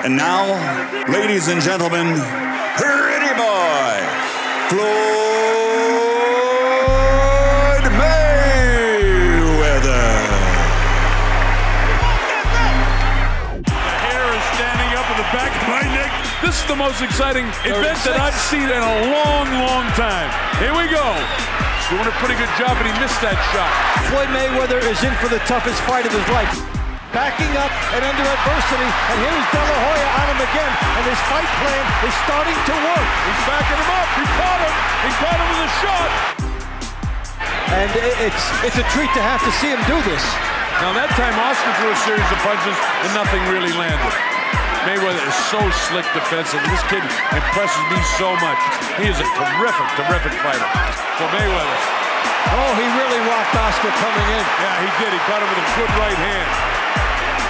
And now, ladies and gentlemen, pretty boy, Floyd Mayweather. The hair is standing up in the back of my neck. This is the most exciting event that I've seen in a long, long time. Here we go. Doing a pretty good job, and he missed that shot. Floyd Mayweather is in for the toughest fight of his life. Backing up and under adversity, and here's De La Hoya on him again, and his fight plan is starting to work. He's backing him up. He caught him. He caught him with a shot. And it's a treat to have to see him do this. Now that time, Oscar threw a series of punches, and nothing really landed. Mayweather is so slick defensive. This kid impresses me so much. He is a terrific, terrific fighter. So Mayweather. Oh, he really rocked Oscar coming in. Yeah, he did. He caught him with a good right hand.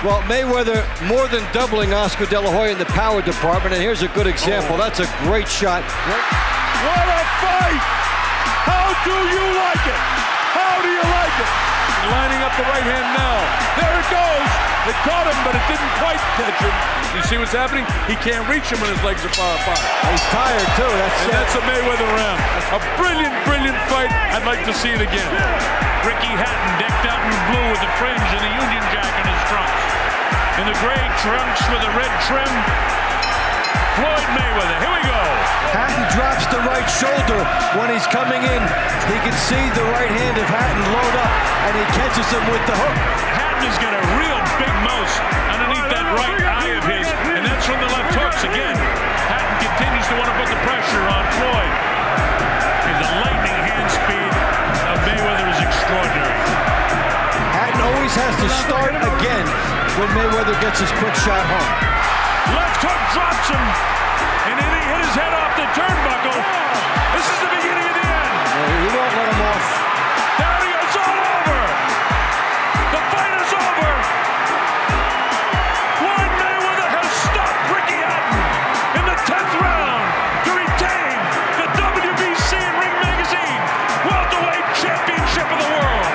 Well, Mayweather more than doubling Oscar De La Hoya in the power department, and here's a good example. That's a great shot. What a fight! How do you like it? How do you like it? Lining up the right hand now. There it goes. It caught him, but it didn't quite catch him. You see what's happening? He can't reach him when his legs are far apart. He's tired, too. That's a Mayweather round. A brilliant, brilliant fight. I'd like to see it again. Ricky Hatton decked out in blue with the fringe and the Union Jack in his trunks. In the gray trunks with the red trim, Floyd Mayweather. Here we go. Hatton drops the right shoulder when he's coming in. He can see the right hand of Hatton load up, and he catches him with the hook. Hatton has got a real big mouse underneath that right eye of his, and that's from the left hooks again. Hatton continues to want to put the pressure on Floyd. And the lightning hand speed of Mayweather is extraordinary. Hatton always has to start again when Mayweather gets his quick shot home. Left hook drops him, and then he hit his head off the turnbuckle. This is the beginning of the end. He won't let him off. There he is, all over. The fight is over. Floyd Mayweather has stopped Ricky Hatton in the 10th round to retain the WBC and Ring Magazine Welterweight Championship of the World.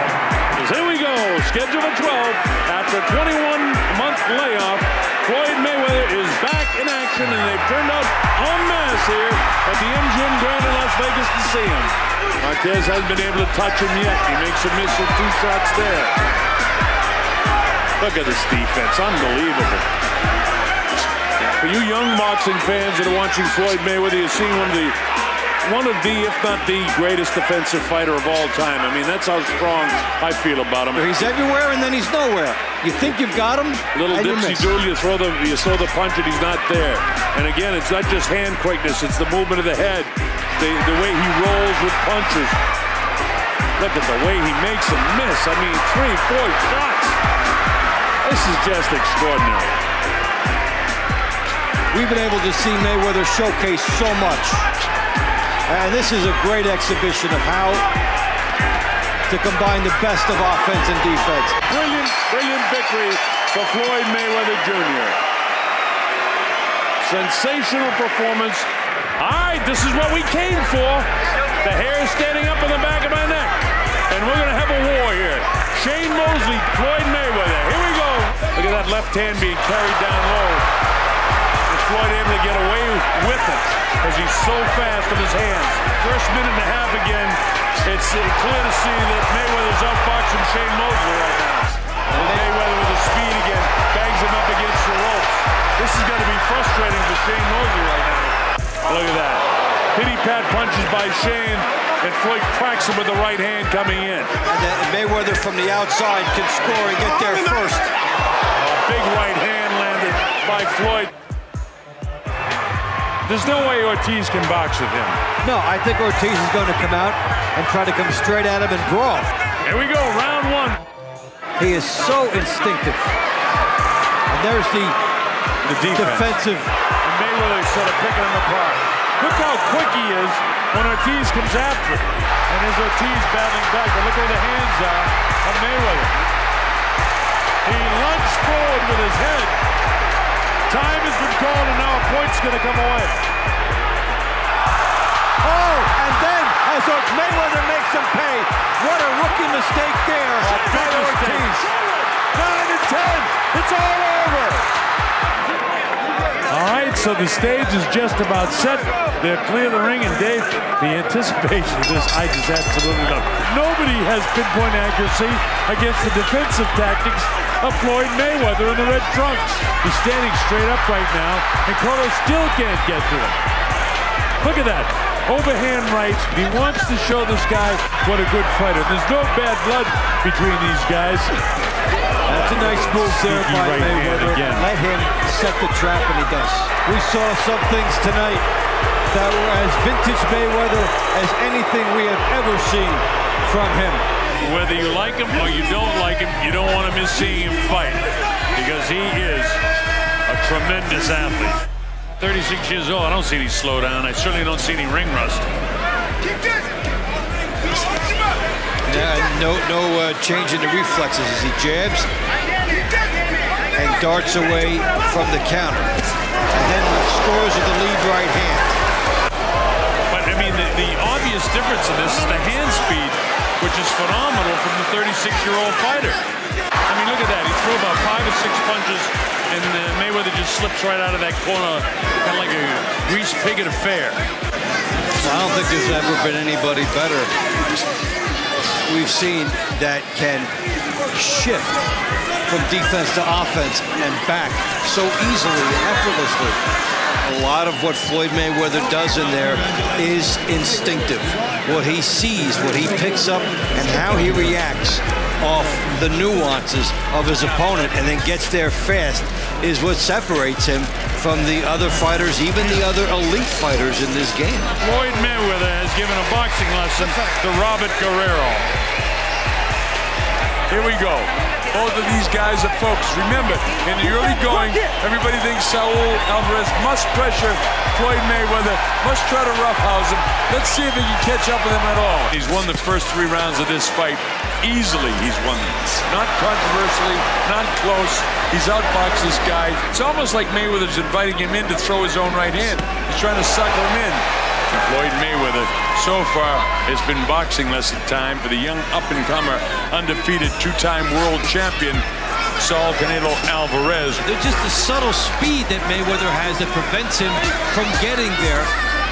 Here we go, schedule for 12. After a 21-month layoff, Floyd Mayweather is back in action, and they've turned out en masse here at the MGM Grand in Las Vegas to see him. Marquez hasn't been able to touch him yet. He makes a miss with 2 shots there. Look at this defense, unbelievable. For you young boxing fans that are watching Floyd Mayweather, you're seeing one of the, if not the greatest defensive fighter of all time. I mean, that's how strong I feel about him. He's everywhere and then he's nowhere. You think you've got him, little dipsy-doodle, you throw the punch and he's not there. And again, it's not just hand quickness, it's the movement of the head, the way he rolls with punches. Look at the way he makes them miss. I mean, 3, 4 shots. This is just extraordinary. We've been able to see Mayweather showcase so much. And this is a great exhibition of how to combine the best of offense and defense. Brilliant, brilliant victory for Floyd Mayweather Jr. Sensational performance. All right, this is what we came for. The hair is standing up on the back of my neck. And we're going to have a war here. Shane Mosley, Floyd Mayweather. Here we go. Look at that left hand being carried down low. Is Floyd able to get away with it? Because he's so fast with his hands. First minute and a half again. It's clear to see that Mayweather's outboxing Shane Mosley right now. And Mayweather with his speed again bangs him up against the ropes. This is going to be frustrating for Shane Mosley right now. Look at that. Pity-pat punches by Shane, and Floyd cracks him with the right hand coming in. And Mayweather from the outside can score and get there first. A big right hand landed by Floyd. There's no way Ortiz can box with him. No, I think Ortiz is going to come out and try to come straight at him and brawl. Here we go, round 1. He is so instinctive. And there's the defensive. And Mayweather sort of picking him apart. Look how quick he is when Ortiz comes after him. And there's Ortiz battling back, but look where the hands are of Mayweather. He lunged forward with his head. Time has been called, and now a point's going to come away. Oh, and then as Mayweather makes him pay, what a rookie mistake there. A big mistake. 9 and 10. It's all over. So the stage is just about set. They'll clear the ring, and Dave, the anticipation of this, I just absolutely love. Nobody has pinpoint accuracy against the defensive tactics of Floyd Mayweather in the red trunks. He's standing straight up right now, and Carlos still can't get to him. Look at that. Overhand right. He wants to show this guy what a good fighter. There's no bad blood between these guys. That's a nice move there by Mayweather. Let him set the trap, and he does. We saw some things tonight that were as vintage Mayweather as anything we have ever seen from him. Whether you like him or you don't like him, you don't want to miss seeing him fight, because he is a tremendous athlete. 36 years old, I don't see any slowdown. I certainly don't see any ring rust. Yeah, no change in the reflexes as he jabs and darts away from the counter, and then scores with the lead right hand. But I mean, the obvious difference in this is the hand speed, which is phenomenal from the 36-year-old fighter. I mean, look at that. He threw about 5 or 6 punches, and Mayweather just slips right out of that corner, kind of like a greased pig at a fair. I don't think there's ever been anybody better we've seen that can shift from defense to offense and back so easily and effortlessly. A lot of what Floyd Mayweather does in there is instinctive. What he sees, what he picks up, and how he reacts off the nuances of his opponent and then gets there fast is what separates him from the other fighters, even the other elite fighters in this game. Floyd Mayweather has given a boxing lesson to Robert Guerrero. Here we go. Both of these guys are focused. Remember, in the early going, everybody thinks Saul Alvarez must pressure Floyd Mayweather, must try to roughhouse him. Let's see if he can catch up with him at all. He's won the first 3 rounds of this fight. Easily, he's won them. Not controversially, not close. He's outboxed this guy. It's almost like Mayweather's inviting him in to throw his own right hand. He's trying to sucker him in. And Floyd Mayweather, so far, has been boxing lesson time for the young up-and-comer, undefeated 2-time world champion, Saul Canelo Alvarez. There's just the subtle speed that Mayweather has that prevents him from getting there.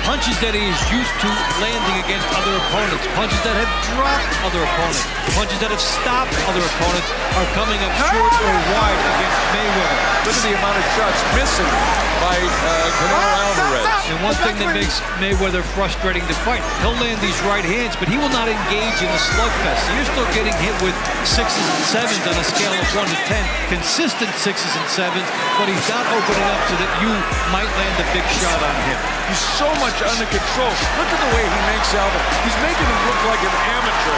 Punches that he is used to landing against other opponents. Punches that have dropped other opponents. Punches that have stopped other opponents are coming up short or wide against Mayweather. Look at the amount of shots missing by Canelo Alvarez. And one thing that makes Mayweather frustrating to fight, he'll land these right hands, but he will not engage in a slugfest. So you're still getting hit with 6s and 7s on a scale of 1 to 10. Consistent 6s and 7s, but he's not opening up so that you might land a big shot on him. He's so much under control. Look at the way he makes Alvarez. He's making him look like an amateur.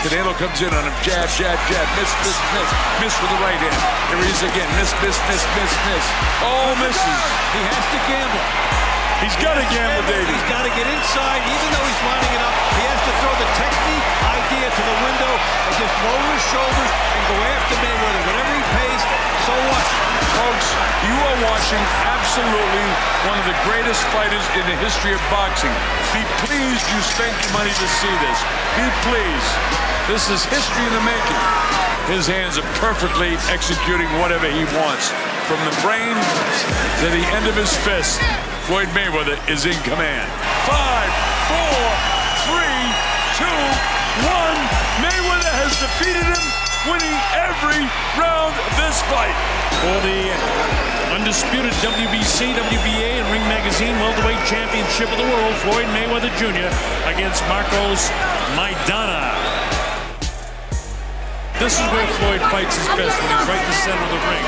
Canelo comes in on him, jab, jab, jab, miss, miss, miss, miss with the right hand. Here he is again, miss, miss, miss, miss, miss. All misses. He has to gamble. He's got to gamble, Davey. He's got to get inside, even though he's lining it up. He has to throw the technique idea to the window and just lower his shoulders and go after Mayweather. Whatever he pays, so what? Folks, you are watching absolutely one of the greatest fighters in the history of boxing. Be pleased you spent your money to see this. Be pleased. This is history in the making. His hands are perfectly executing whatever he wants. From the brain to the end of his fist, Floyd Mayweather is in command. 5, 4, 3, 2, 1. Mayweather has defeated him, winning every round of this fight. For the undisputed WBC, WBA, and Ring Magazine Welterweight Championship of the World, Floyd Mayweather Jr. against Marcos Maidana. This is where Floyd fights his best, when he's right in the center of the ring.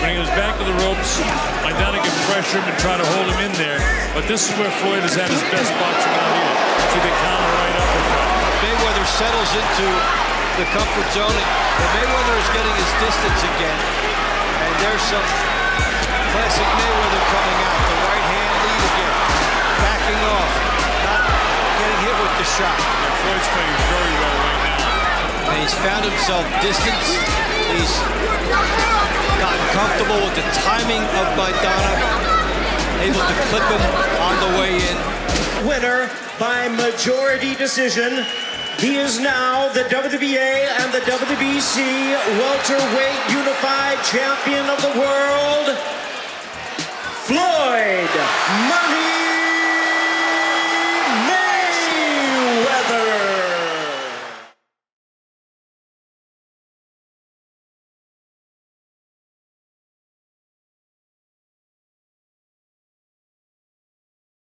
When he goes back to the ropes, Maidana can pressure him and try to hold him in there. But this is where Floyd has had his best boxing out here. See the counter right up in front. Mayweather settles into the comfort zone, and Mayweather is getting his distance again. And there's some classic Mayweather coming out. The right hand lead again. Backing off. Not getting hit with the shot. And Floyd's playing very well right now. And he's found himself distance. He's gotten comfortable with the timing of Maidana. Able to clip him on the way in. Winner by majority decision. He is now the WBA and the WBC welterweight unified champion of the world, Floyd